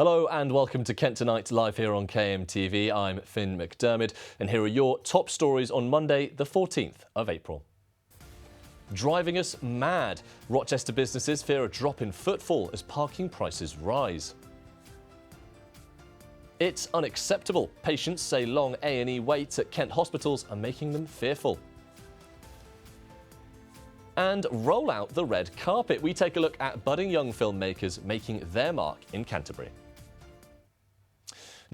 Hello and welcome to Kent Tonight, live here on KMTV. I'm Finn Macdiarmid and here are your top stories on Monday, the 14th of April. Driving us mad. Rochester businesses fear a drop in footfall as parking prices rise. It's unacceptable. Patients say long A&E waits at Kent hospitals are making them fearful. And roll out the red carpet. We take a look at budding young filmmakers making their mark in Canterbury.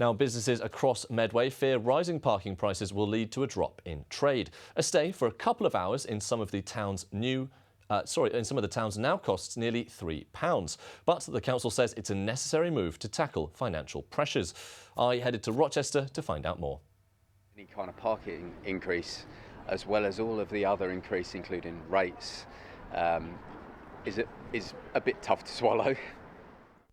Now, businesses across Medway fear rising parking prices will lead to a drop in trade. A stay for a couple of hours in some of the town's towns now costs nearly £3. But the council says it's a necessary move to tackle financial pressures. I headed to Rochester to find out more. Any kind of parking increase, as well as all of the other increase, including rates, is a bit tough to swallow.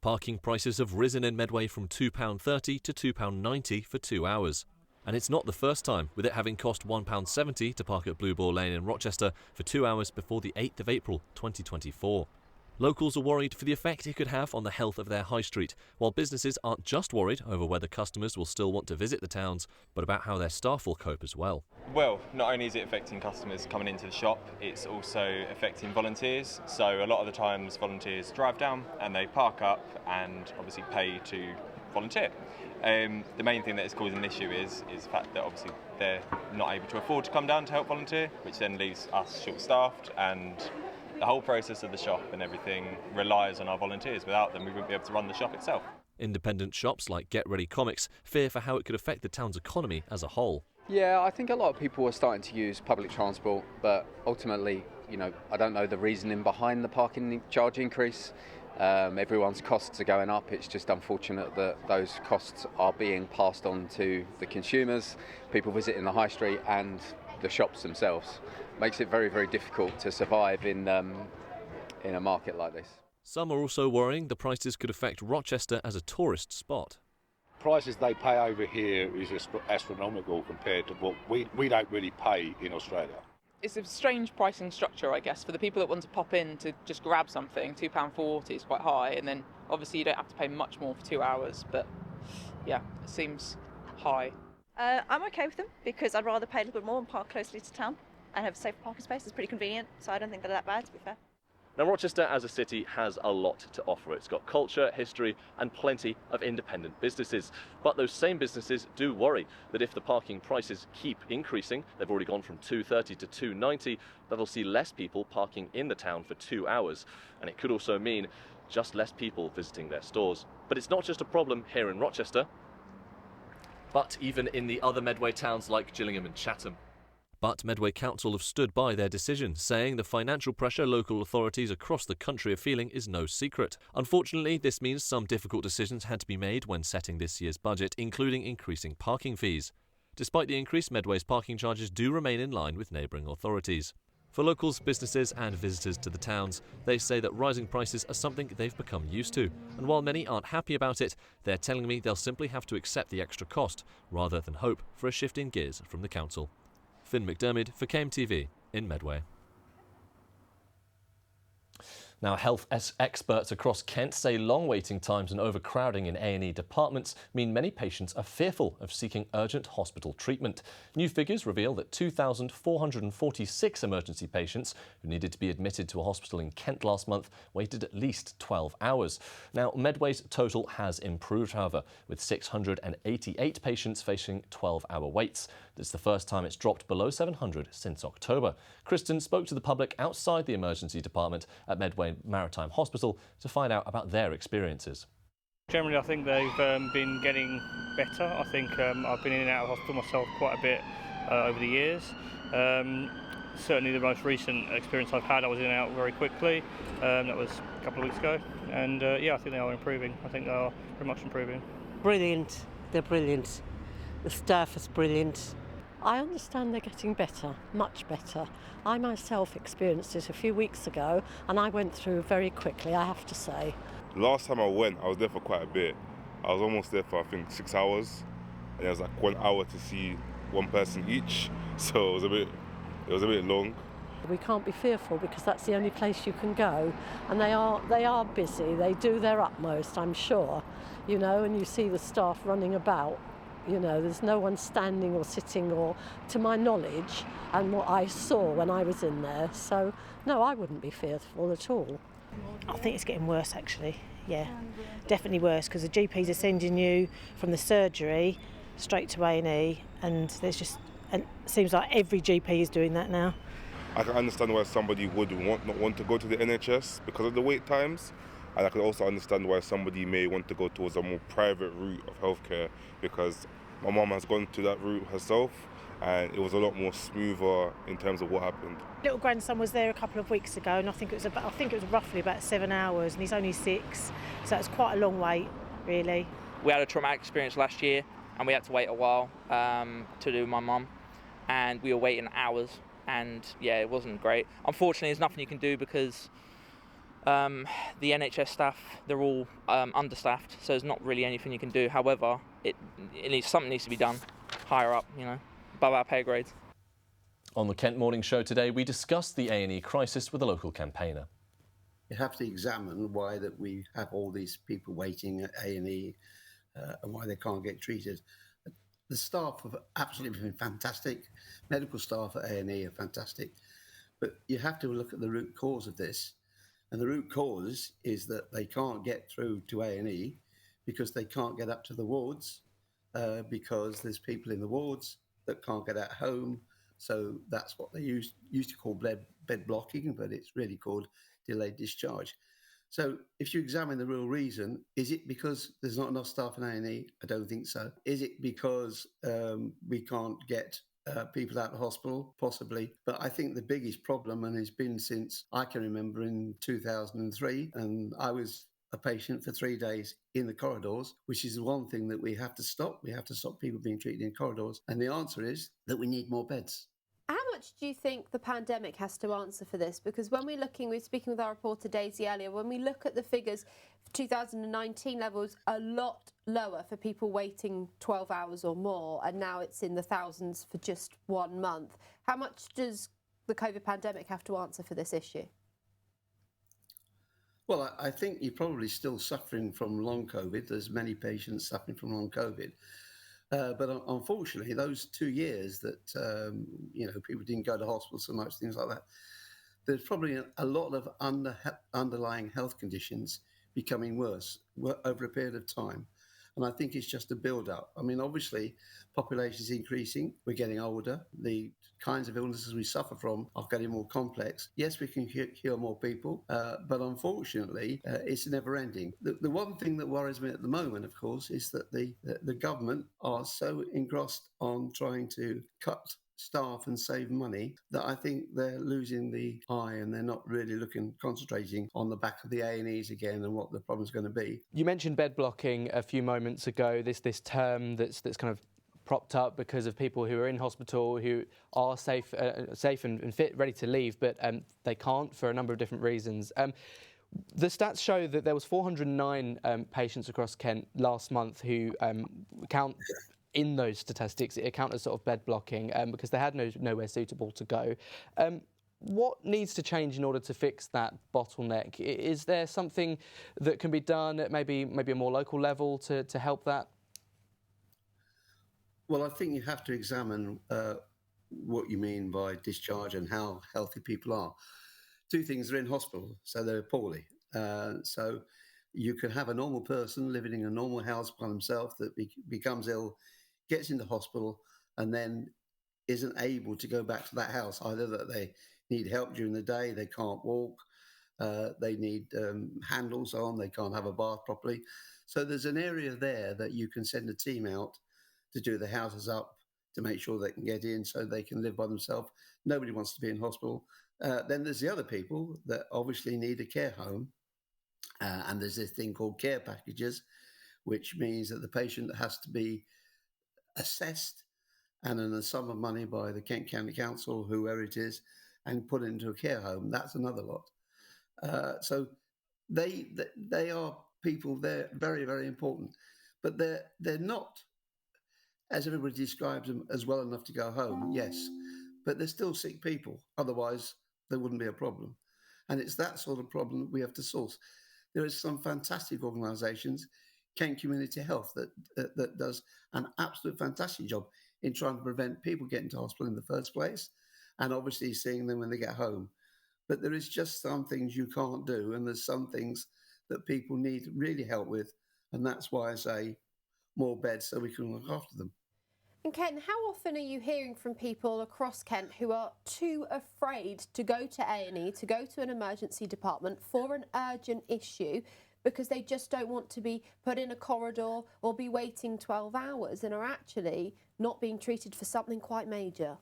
Parking prices have risen in Medway from £2.30 to £2.90 for 2 hours. And it's not the first time, with it having cost £1.70 to park at Blue Ball Lane in Rochester for 2 hours before the 8th of April 2024. Locals are worried for the effect it could have on the health of their high street, while businesses aren't just worried over whether customers will still want to visit the towns, but about how their staff will cope as well. Well, not only is it affecting customers coming into the shop, it's also affecting volunteers. So a lot of the times volunteers drive down and they park up and obviously pay to volunteer. The main thing that is causing an issue is the fact that obviously they're not able to afford to come down to help volunteer, which then leaves us short-staffed, and the whole process of the shop and everything relies on our volunteers. Without them, we wouldn't be able to run the shop itself. Independent shops like Get Ready Comics fear for how it could affect the town's economy as a whole. Yeah, I think a lot of people are starting to use public transport, but ultimately, I don't know the reasoning behind the parking charge increase. Everyone's costs are going up. It's just unfortunate that those costs are being passed on to the consumers, people visiting the high street and the shops themselves. Makes it very, very difficult to survive in a market like this. Some are also worrying the prices could affect Rochester as a tourist spot. Prices they pay over here is astronomical compared to what we don't really pay in Australia. It's a strange pricing structure, I guess, for the people that want to pop in to just grab something. £2.40 is quite high, and then obviously you don't have to pay much more for 2 hours, but yeah, it seems high. I'm okay with them because I'd rather pay a little bit more and park closely to town and have a safe parking space. It's pretty convenient, so I don't think they're that bad, to be fair. Now, Rochester as a city has a lot to offer. It's got culture, history and plenty of independent businesses. But those same businesses do worry that if the parking prices keep increasing, they've already gone from £2.30 to £2.90, that they'll see less people parking in the town for 2 hours. And it could also mean just less people visiting their stores. But it's not just a problem here in Rochester, but even in the other Medway towns like Gillingham and Chatham. But Medway Council have stood by their decision, saying the financial pressure local authorities across the country are feeling is no secret. Unfortunately, this means some difficult decisions had to be made when setting this year's budget, including increasing parking fees. Despite the increase, Medway's parking charges do remain in line with neighbouring authorities. For locals, businesses and visitors to the towns, they say that rising prices are something they've become used to. And while many aren't happy about it, they're telling me they'll simply have to accept the extra cost, rather than hope for a shift in gears from the council. Finn Macdiarmid for KMTV in Medway. Now, health experts across Kent say long waiting times and overcrowding in A&E departments mean many patients are fearful of seeking urgent hospital treatment. New figures reveal that 2,446 emergency patients who needed to be admitted to a hospital in Kent last month waited at least 12 hours. Now, Medway's total has improved, however, with 688 patients facing 12-hour waits. This is the first time it's dropped below 700 since October. Kristen spoke to the public outside the emergency department at Medway Maritime Hospital to find out about their experiences. Generally, I think they've been getting better. I think I've been in and out of hospital myself quite a bit over the years. Certainly the most recent experience I've had, I was in and out very quickly. That was a couple of weeks ago. And yeah, I think they are improving. I think they are very much improving. Brilliant. They're brilliant. The staff is brilliant. I understand they're getting better, much better. I myself experienced it a few weeks ago and I went through very quickly, I have to say. Last time I went, I was there for quite a bit. I was almost there for, I think, 6 hours. And it was like 1 hour to see one person each. So it was a bit long. We can't be fearful because that's the only place you can go. And they are busy, they do their utmost, I'm sure. you know, and you see the staff running about. You know, there's no one standing or sitting, or to my knowledge, and what I saw when I was in there. So, no, I wouldn't be fearful at all. I think it's getting worse, actually. Yeah, definitely worse, because the GPs are sending you from the surgery straight to A&E, and there's just, and it seems like every GP is doing that now. I can understand why somebody would not want to go to the NHS because of the wait times, and I can also understand why somebody may want to go towards a more private route of healthcare, because my mum has gone to that route herself, and it was a lot more smoother in terms of what happened. Little grandson was there a couple of weeks ago, and I think it was roughly about 7 hours, and he's only 6, so it's quite a long wait, really. We had a traumatic experience last year, and we had to wait a while to do my mum, and we were waiting hours, and yeah, it wasn't great. Unfortunately, there's nothing you can do because the NHS staff, they're all understaffed, so there's not really anything you can do. However, something needs to be done higher up, you know, above our pay grades. On the Kent Morning Show today, we discussed the A&E crisis with a local campaigner. You have to examine why that we have all these people waiting at A&E and why they can't get treated. The staff have absolutely been fantastic. Medical staff at A&E are fantastic. But you have to look at the root cause of this. And the root cause is that they can't get through to A&E because they can't get up to the wards because there's people in the wards that can't get at home. So that's what they used to call bed blocking, but it's really called delayed discharge. So if you examine the real reason, is it because there's not enough staff in A&E? I don't think so. Is it because we can't get people out of hospital? Possibly. But I think the biggest problem, and it's been since I can remember in 2003, and I was a patient for 3 days in the corridors, which is the one thing that we have to stop. We have to stop people being treated in corridors. And the answer is that we need more beds. How much do you think the pandemic has to answer for this? Because when we were speaking with our reporter Daisy earlier, when we look at the figures, 2019 levels a lot lower for people waiting 12 hours or more, and now it's in the thousands for just 1 month. How much does the COVID pandemic have to answer for this issue? Well, I think you're probably still suffering from long COVID. There's many patients suffering from long COVID. But unfortunately, those 2 years that, people didn't go to hospital so much, things like that, there's probably a lot of underlying health conditions becoming worse over a period of time. And I think it's just a build-up. I mean, obviously, population is increasing. We're getting older. The kinds of illnesses we suffer from are getting more complex. Yes, we can cure more people, but unfortunately, it's never-ending. The one thing that worries me at the moment, of course, is that the government are so engrossed on trying to cut staff and save money that I think they're losing the eye, and they're not really concentrating on the back of the A&Es again and what the problem's going to be. You mentioned bed blocking a few moments ago, this term that's kind of propped up because of people who are in hospital who are safe and fit, ready to leave, but they can't for a number of different reasons. The stats show that there was 409 patients across Kent last month who count in those statistics, it accounted as sort of bed blocking because they had nowhere suitable to go. What needs to change in order to fix that bottleneck? Is there something that can be done at maybe a more local level to help that? Well, I think you have to examine what you mean by discharge and how healthy people are. 2 things: they're in hospital, so they're poorly. So you can have a normal person living in a normal house by themselves that becomes ill, gets into hospital, and then isn't able to go back to that house, either that they need help during the day, they can't walk, they need handles on, they can't have a bath properly. So there's an area there that you can send a team out to do the houses up, to make sure they can get in so they can live by themselves. Nobody wants to be in hospital. Then there's the other people that obviously need a care home, and there's this thing called care packages, which means that the patient has to be assessed and in a sum of money by the Kent County Council, whoever it is, and put into a care home. That's another lot. So they are people. They're very, very important, but they're not, as everybody describes them, as well enough to go home. Yes, but they're still sick people. Otherwise, there wouldn't be a problem, and it's that sort of problem that we have to solve. There are some fantastic organisations Kent Community Health that does an absolute fantastic job in trying to prevent people getting to hospital in the first place, and obviously seeing them when they get home. But there is just some things you can't do, and there's some things that people need really help with, and that's why I say more beds so we can look after them. And Ken, how often are you hearing from people across Kent who are too afraid to go to A&E, to go to an emergency department for an urgent issue because they just don't want to be put in a corridor or be waiting 12 hours and are actually not being treated for something quite major?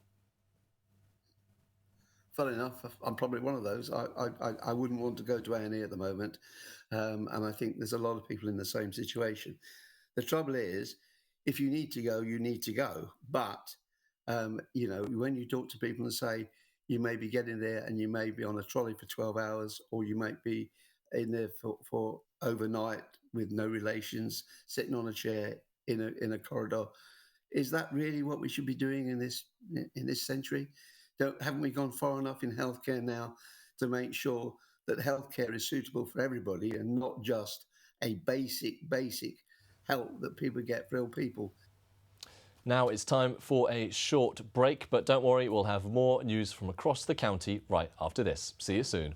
Funny enough, I'm probably one of those. I wouldn't want to go to A&E at the moment, and I think there's a lot of people in the same situation. The trouble is, if you need to go, you need to go. But, you know, when you talk to people and say you may be getting there and you may be on a trolley for 12 hours or you might be in there for overnight with no relations, sitting on a chair in a corridor, is that really what we should be doing in this century? Haven't we gone far enough in healthcare now to make sure that healthcare is suitable for everybody and not just a basic help that people get for ill people? Now it's time for a short break, but don't worry, we'll have more news from across the county right after this. See you soon.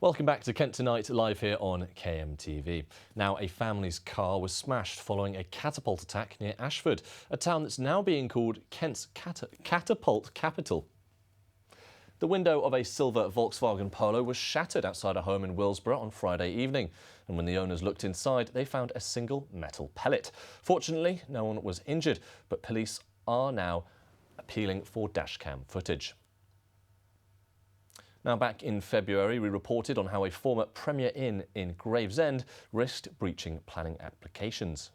Welcome back to Kent Tonight, live here on KMTV. Now, a family's car was smashed following a catapult attack near Ashford, a town that's now being called Kent's catapult capital. The window of a silver Volkswagen Polo was shattered outside a home in Willsborough on Friday evening, and when the owners looked inside, they found a single metal pellet. Fortunately, no one was injured, but police are now appealing for dashcam footage. Now, back in February, we reported on how a former Premier Inn in Gravesend risked breaching planning applications.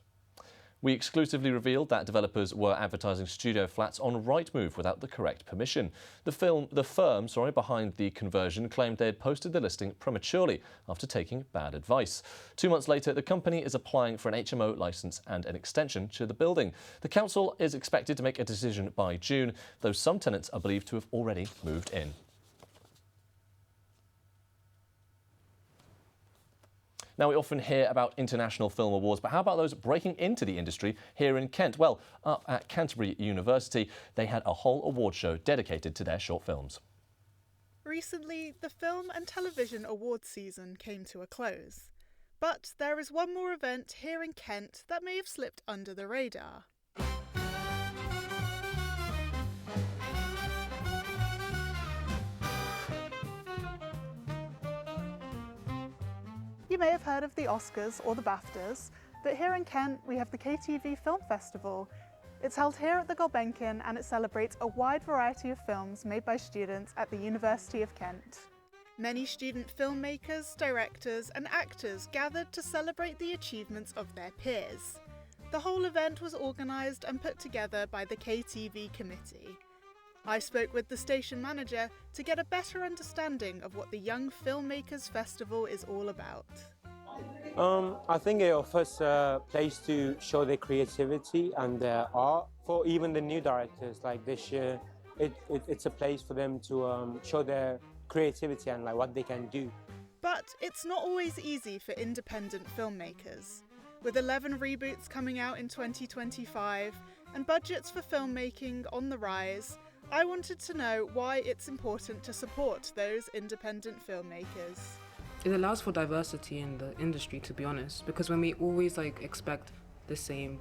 We exclusively revealed that developers were advertising studio flats on Rightmove without the correct permission. The firm behind the conversion claimed they had posted the listing prematurely after taking bad advice. 2 months later, the company is applying for an HMO licence and an extension to the building. The council is expected to make a decision by June, though some tenants are believed to have already moved in. Now, we often hear about international film awards, but how about those breaking into the industry here in Kent? Well, up at Canterbury University, they had a whole award show dedicated to their short films. Recently, the Film and Television Awards season came to a close. But there is one more event here in Kent that may have slipped under the radar. You may have heard of the Oscars or the BAFTAs, but here in Kent we have the KTV Film Festival. It's held here at the Gulbenkian and it celebrates a wide variety of films made by students at the University of Kent. Many student filmmakers, directors and actors gathered to celebrate the achievements of their peers. The whole event was organised and put together by the KTV committee. I spoke with the station manager to get a better understanding of what the Young Filmmakers Festival is all about. I think it offers a place to show their creativity and their art. For even the new directors, like this year, it's a place for them to show their creativity and like what they can do. But it's not always easy for independent filmmakers. With 11 reboots coming out in 2025 and budgets for filmmaking on the rise, I wanted to know why it's important to support those independent filmmakers. It allows for diversity in the industry, to be honest, because when we always expect the same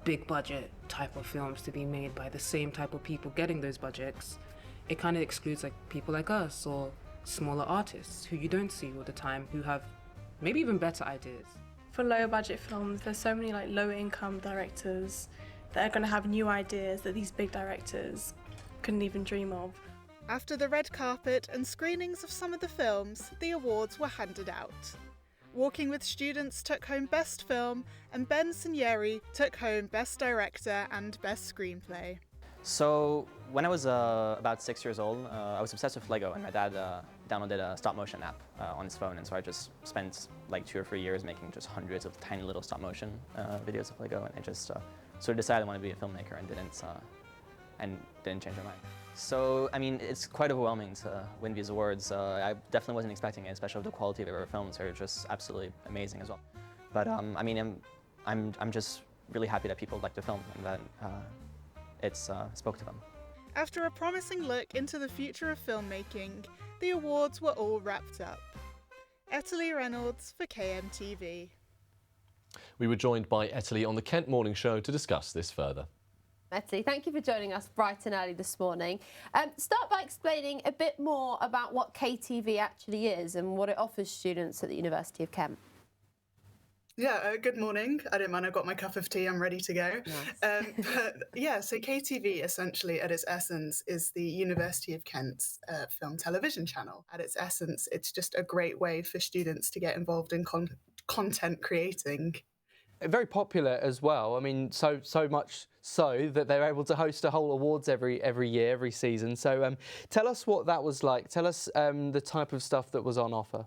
big budget type of films to be made by the same type of people getting those budgets, it kind of excludes people like us or smaller artists who you don't see all the time, who have maybe even better ideas. For lower budget films, there's so many lower income directors that are going to have new ideas that these big directors couldn't even dream of. After the red carpet and screenings of some of the films, the awards were handed out. Walking with Students took home Best Film, and Ben Signeri took home Best Director and Best Screenplay. So when I was about 6 years old, I was obsessed with Lego, and my dad downloaded a stop motion app on his phone, and so I just spent 2 or 3 years making just hundreds of tiny little stop motion videos of Lego, and I just sort of decided I wanted to be a filmmaker and didn't change my mind. So, I mean, it's quite overwhelming to win these awards. I definitely wasn't expecting it, especially with the quality of our films are just absolutely amazing as well. But I mean, I'm just really happy that people like the film and that it spoke to them. After a promising look into the future of filmmaking, the awards were all wrapped up. Etalie Reynolds for KMTV. We were joined by Etalie on the Kent Morning Show to discuss this further. Etalie, thank you for joining us bright and early this morning. Start by explaining a bit more about what KTV actually is and what it offers students at the University of Kent. Yeah, good morning. I don't mind, I've got my cup of tea, I'm ready to go. Nice. So KTV essentially at its essence is the University of Kent's film television channel. At its essence, it's just a great way for students to get involved in content creating. Very popular as well. I mean, so much so that they're able to host a whole awards every year, every season. So tell us what that was like. Tell us the type of stuff that was on offer.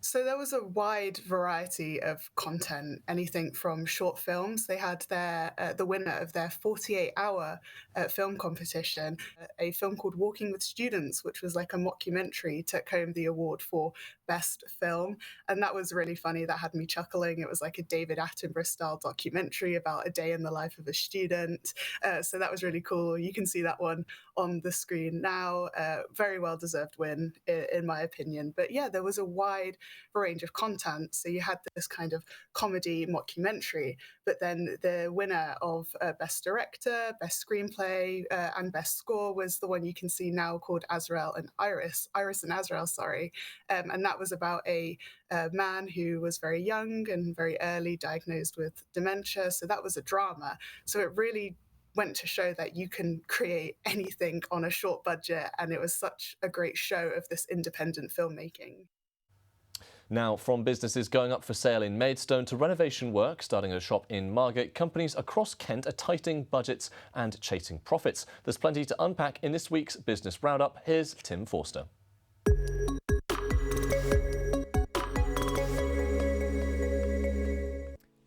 So there was a wide variety of content, anything from short films. They had the winner of their 48-hour film competition, a film called Walking with Students, which was like a mockumentary, took home the award for Best Film, and that was really funny. That had me chuckling. It was like a David Attenborough style documentary about a day in the life of a student. So that was really cool. You can see that one on the screen now. Very well deserved win, in my opinion. But yeah, there was a wide range of content. So you had this kind of comedy mockumentary, but then the winner of Best Director, Best Screenplay, and Best Score was the one you can see now called Iris and Azrael, sorry. And that was about a man who was very young and very early diagnosed with dementia. So that was a drama. So it really went to show that you can create anything on a short budget. And it was such a great show of this independent filmmaking. Now, from businesses going up for sale in Maidstone to renovation work starting at a shop in Margate, companies across Kent are tightening budgets and chasing profits. There's plenty to unpack in this week's Business Roundup. Here's Tim Forster.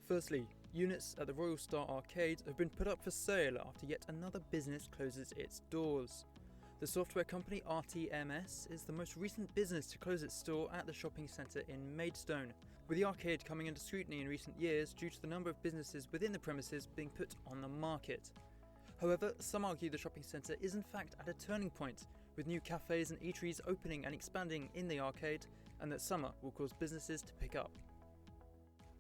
Firstly, units at the Royal Star Arcade have been put up for sale after yet another business closes its doors. The software company RTMS is the most recent business to close its store at the shopping centre in Maidstone, with the arcade coming under scrutiny in recent years due to the number of businesses within the premises being put on the market. However, some argue the shopping centre is in fact at a turning point, with new cafes and eateries opening and expanding in the arcade, and that summer will cause businesses to pick up.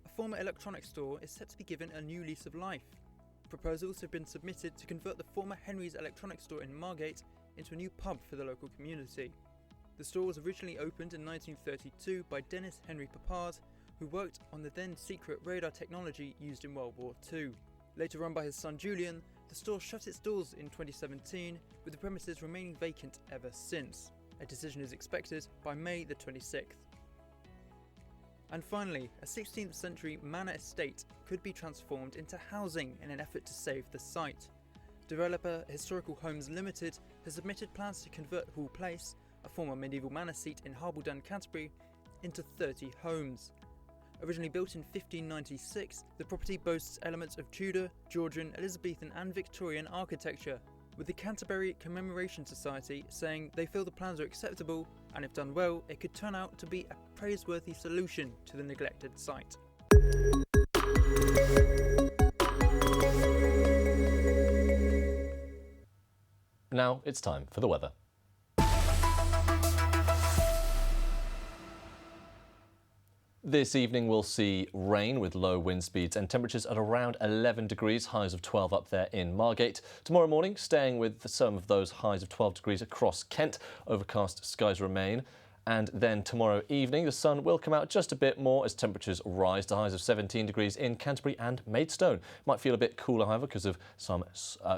A former electronics store is set to be given a new lease of life. Proposals have been submitted to convert the former Henry's electronics store in Margate into a new pub for the local community. The store was originally opened in 1932 by Dennis Henry Papard, who worked on the then secret radar technology used in World War II. Later run by his son Julian, the store shut its doors in 2017, with the premises remaining vacant ever since. A decision is expected by May the 26th. And finally, a 16th century manor estate could be transformed into housing in an effort to save the site. Developer Historical Homes Limited has submitted plans to convert Hall Place, a former medieval manor seat in Harbledon, Canterbury, into 30 homes. Originally built in 1596, the property boasts elements of Tudor, Georgian, Elizabethan and Victorian architecture, with the Canterbury Commemoration Society saying they feel the plans are acceptable and if done well, it could turn out to be a praiseworthy solution to the neglected site. Now it's time for the weather. This evening we'll see rain with low wind speeds and temperatures at around 11 degrees, highs of 12 up there in Margate. Tomorrow morning, staying with some of those highs of 12 degrees across Kent, overcast skies remain. And then tomorrow evening, the sun will come out just a bit more as temperatures rise to highs of 17 degrees in Canterbury and Maidstone. Might feel a bit cooler, however, because of some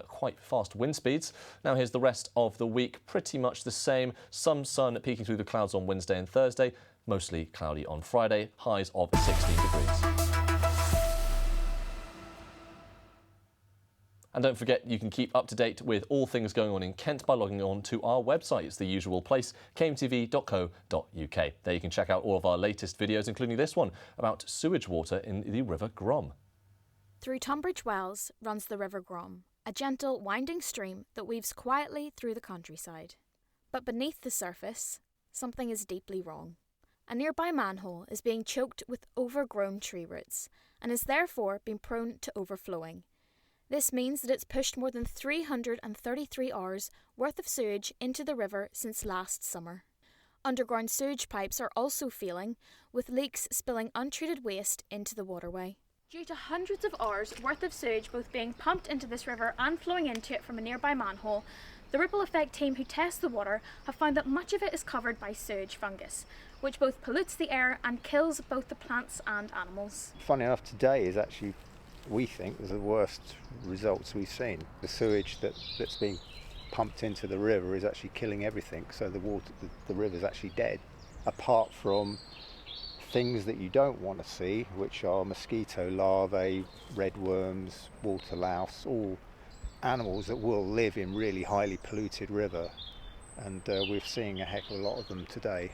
quite fast wind speeds. Now here's the rest of the week, pretty much the same. Some sun peeking through the clouds on Wednesday and Thursday, mostly cloudy on Friday, highs of 16 degrees. And don't forget, you can keep up to date with all things going on in Kent by logging on to our website. It's the usual place, kmtv.co.uk. There you can check out all of our latest videos, including this one about sewage water in the River Grom. Through Tunbridge Wells runs the River Grom, a gentle, winding stream that weaves quietly through the countryside. But beneath the surface, something is deeply wrong. A nearby manhole is being choked with overgrown tree roots and is therefore being prone to overflowing. This means that it's pushed more than 333 hours worth of sewage into the river since last summer. Underground sewage pipes are also failing, with leaks spilling untreated waste into the waterway. Due to hundreds of hours worth of sewage both being pumped into this river and flowing into it from a nearby manhole, the ripple effect team who test the water have found that much of it is covered by sewage fungus, which both pollutes the air and kills both the plants and animals. Funny enough, today is actually, we think, is the worst results we've seen. The sewage that's being pumped into the river is actually killing everything, so the river's actually dead. Apart from things that you don't want to see, which are mosquito larvae, redworms, water louse, all animals that will live in really highly polluted river, and we're seeing a heck of a lot of them today.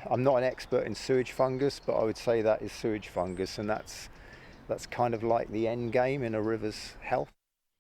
I'm not an expert in sewage fungus, but I would say that is sewage fungus, and that's kind of like the end game in a river's health.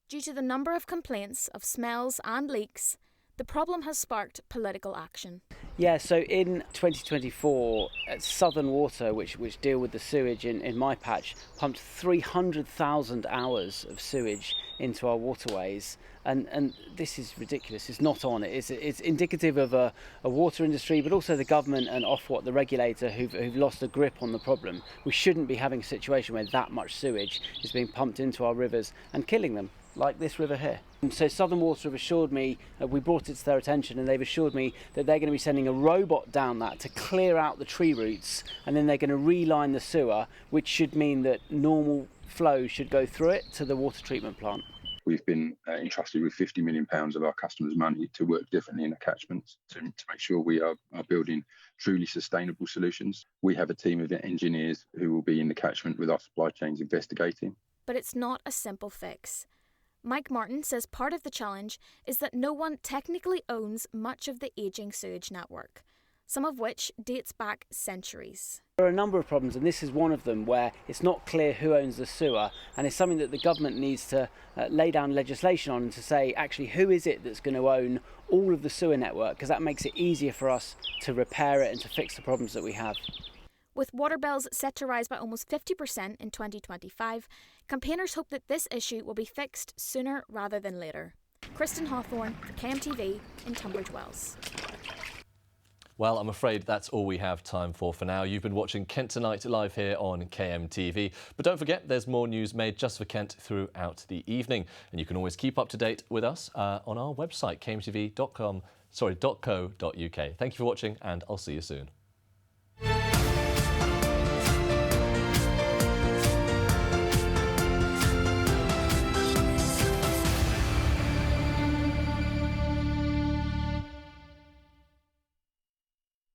Due to the number of complaints of smells and leaks, the problem has sparked political action. Yeah, so in 2024, Southern Water, which deal with the sewage in my patch, pumped 300,000 hours of sewage into our waterways. And this is ridiculous. It's not on. It's indicative of a water industry, but also the government and Ofwat, the regulator, who've lost a grip on the problem. We shouldn't be having a situation where that much sewage is being pumped into our rivers and killing them, like this river here. So Southern Water have assured me, we brought it to their attention, and they've assured me that they're going to be sending a robot down that to clear out the tree roots, and then they're going to reline the sewer, which should mean that normal flow should go through it to the water treatment plant. We've been entrusted with £50 million of our customers' money to work differently in the catchments to make sure we are building truly sustainable solutions. We have a team of engineers who will be in the catchment with our supply chains investigating. But it's not a simple fix. Mike Martin says part of the challenge is that no one technically owns much of the ageing sewage network, some of which dates back centuries. There are a number of problems, and this is one of them, where it's not clear who owns the sewer, and it's something that the government needs to lay down legislation on, and to say actually who is it that's going to own all of the sewer network, because that makes it easier for us to repair it and to fix the problems that we have. With water bills set to rise by almost 50% in 2025, campaigners hope that this issue will be fixed sooner rather than later. Kristen Hawthorne for KMTV in Tunbridge Wells. Well, I'm afraid that's all we have time for now. You've been watching Kent Tonight live here on KMTV. But don't forget, there's more news made just for Kent throughout the evening. And you can always keep up to date with us on our website, kmtv.co.uk. Thank you for watching, and I'll see you soon.